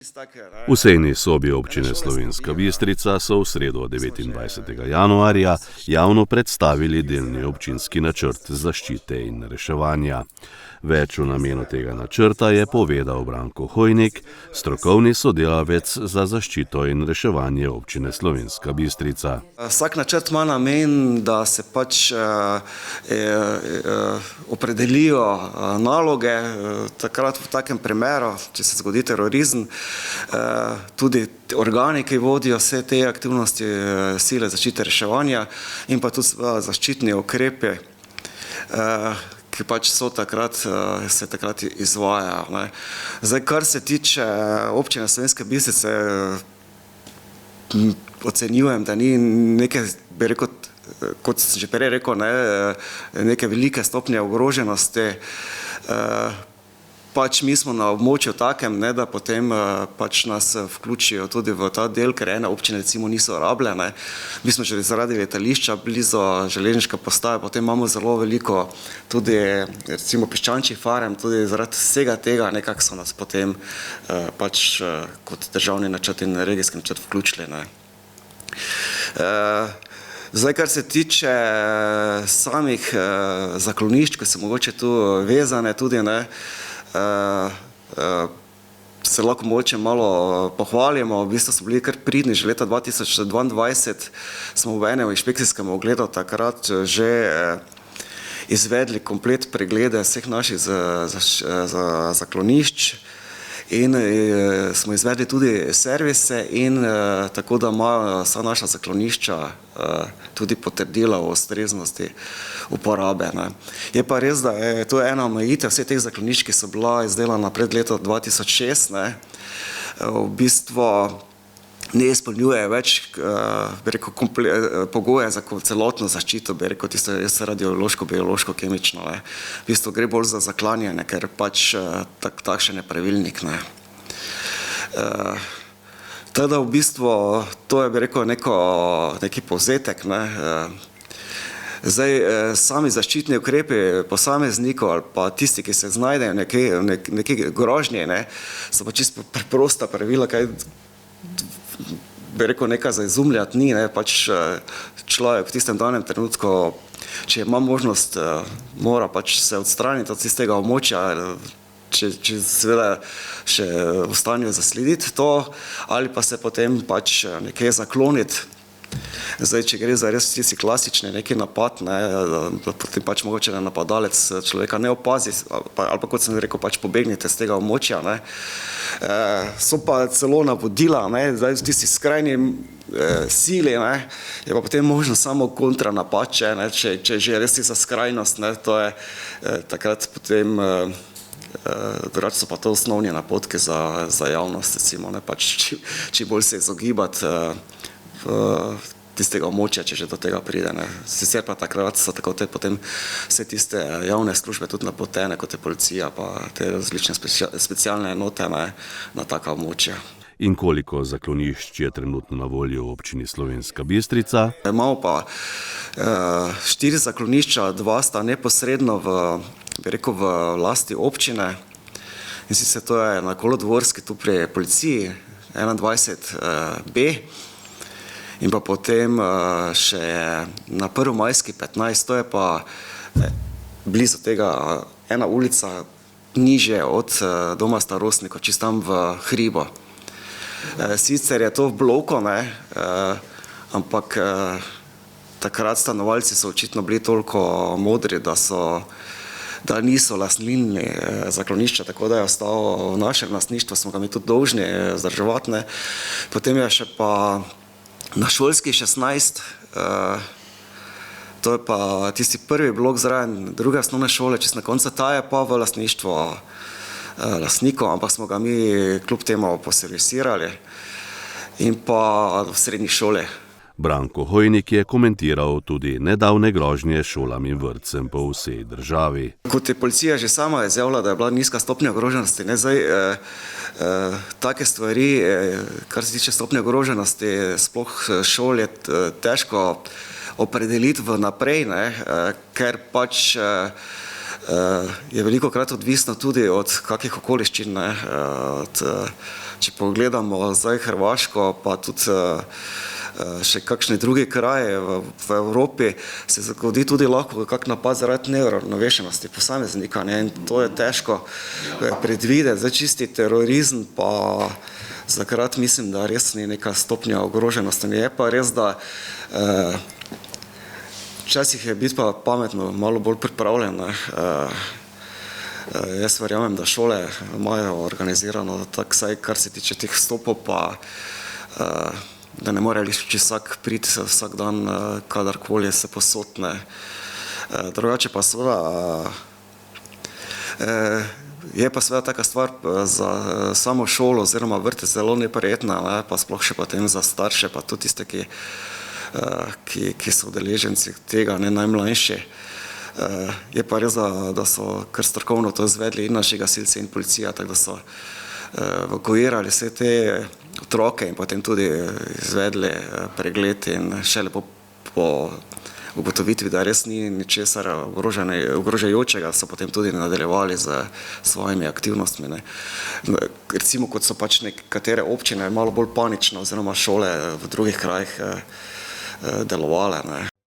V sejni sobi občine Slovenska Bistrica so v sredo 29. januarja javno predstavili delni občinski načrt zaščite in reševanja. Več o namenu tega načrta je povedal Branko Hojnik, strokovni sodelavec za zaščito in reševanje občine Slovenska Bistrica. Vsak načrt ima namen, da se opredelijo naloge, takrat v takem primeru, če se zgodi terorizem, tudi organi, ki vodijo vse te aktivnosti, sile zaščite reševanja in pa tudi zaščitni ukrepi, ki so takrat, se takrat izvajajo. Zdaj, kar se tiče občine Slovenske Bistrice, ocenjujem, da ni neke, bi rekel, kot sem že prej rekel, neke velike stopnje ogroženosti. Mi smo na območju takem, da potem nas vključijo tudi v ta del, ker ene občine recimo niso rabljene. Mi smo že zaradi letališča blizu železniške postaje, potem imamo zelo veliko tudi recimo piščančjih farm, tudi zaradi vsega tega nekako so nas potem kot državni načrt in regijski načrt vključili. Zdaj, kar se tiče samih zaklonišč, ki so mogoče tu vezane tudi, se lahko mogoče malo pohvalimo, v bistvu so bili kar pridni, že leta 2022 smo v enem inšpekcijskem ogledu takrat že izvedli komplet preglede vseh naših zaklonišč in smo izvedli tudi servise in tako, da imajo vsa naša zaklonišča tudi potrdila o ustreznosti uporabe. Je pa res, da je to ena omejitev vseh teh zaklonišč, ki so bila izdelana pred letom 2006, v bistvu ne izpolnjuje več, bi rekel, pogoje za celotno zaščito, bi rekel, tisto radiološko, biološko, kemično. V bistvu gre bolj za zaklanjanje, ker takšen je pravilnik. Teda v bistvu to je, bi rekel, neki povzetek. Zdaj, sami zaščitni ukrepi posameznikov ali pa tisti, ki se znajdejo v neki grožnji, so pa čisto preprosta pravila, kaj bi rekel, nekaj za izumljati ni, človek v tistem danem trenutku, če ima možnost, mora se odstraniti od tistega območja, če seveda še v stanju zaslediti to, ali pa se potem nekje zakloniti. Zdaj, če gre za res tisti klasični neki napad, potem mogoče napadalec človeka ne opazi, ali pa kot sem rekel, pobegnite z tega območja. So pa celo navodila, zdaj v tisti skrajni sili, je pa potem možno samo kontranapad, če že res za skrajnost, to je takrat potem, drugače so pa to osnovni napotki za javnost, recimo, čim bolj se izogibati tistega območja, če že do tega pride. Sicer pa takrat so tako potem vse tiste javne službe tudi napotene, kot je policija, pa te različne specialne enote na taka območja. In koliko zaklonišč je trenutno na voljo v občini Slovenska Bistrica? Imamo pa 4 zaklonišča, 2 sta neposredno v lasti občine, in sicer to je na Kolodvorski, tu pri policiji, 21B, in pa potem še na Prvomajski 15, to je pa blizu tega ena ulica nižje od doma starostnikov, čisto tam v hribu. Sicer je to v bloku, ampak takrat stanovalci so očitno bili toliko modri, da niso lastnini zaklonišča, tako da je ostalo v našem lastništvu, smo ga mi tudi dolžni vzdrževati. Potem je še pa na Šolski 16, to je pa tisti prvi blok zraven druge osnovne šole, čist na koncu, ta je pa v lastništvu lastnikov, ampak smo ga mi kljub temu poservisirali, in pa v srednji šoli. Branko Hojnik je komentiral tudi nedavne grožnje šolam in vrtcem po vsej državi. Kot je policija že sama izjavila, da je bila nizka stopnja ogroženosti, take stvari, kar se tiče stopnje ogroženosti, sploh šol je težko opredeliti vnaprej, ker je veliko krat odvisno tudi od kakih okoliščin, od če pogledamo zdaj Hrvaško, pa tudi še kakšne druge kraje v Evropi, se zgodi tudi lahko kak napad zaradi neuravnovešenosti posameznika, ne, in to je težko predvideti. Zdaj čisti terorizem pa zakrat mislim, da res ni neka stopnja ogroženosti. Je pa res, da včasih je biti pa pametno malo bolj pripravljen. Jaz verjamem, da šole imajo organizirano tako, saj kar se tiče teh vstopov, pa da ne more vsak priti vsak dan, kadarkoli se posotne. Drugače pa seveda je pa seveda taka stvar za samo šolo oziroma vrtec zelo neprijetna, ne, pa sploh še potem za starše, pa tudi tiste, ki so udeleženci tega, ne najmlajši. Je pa res, da so kar strokovno to izvedli in naši gasilci in policija, tako da so evakuirali vse te otroke in potem tudi izvedli pregled in šele po ugotovitvi, da res ni ničesar ogrožajočega, so potem tudi nadaljevali z svojimi aktivnostmi. Ne. Recimo, kot so pač nekatere občine malo bolj panične oziroma šole v drugih krajih delovale. Ne.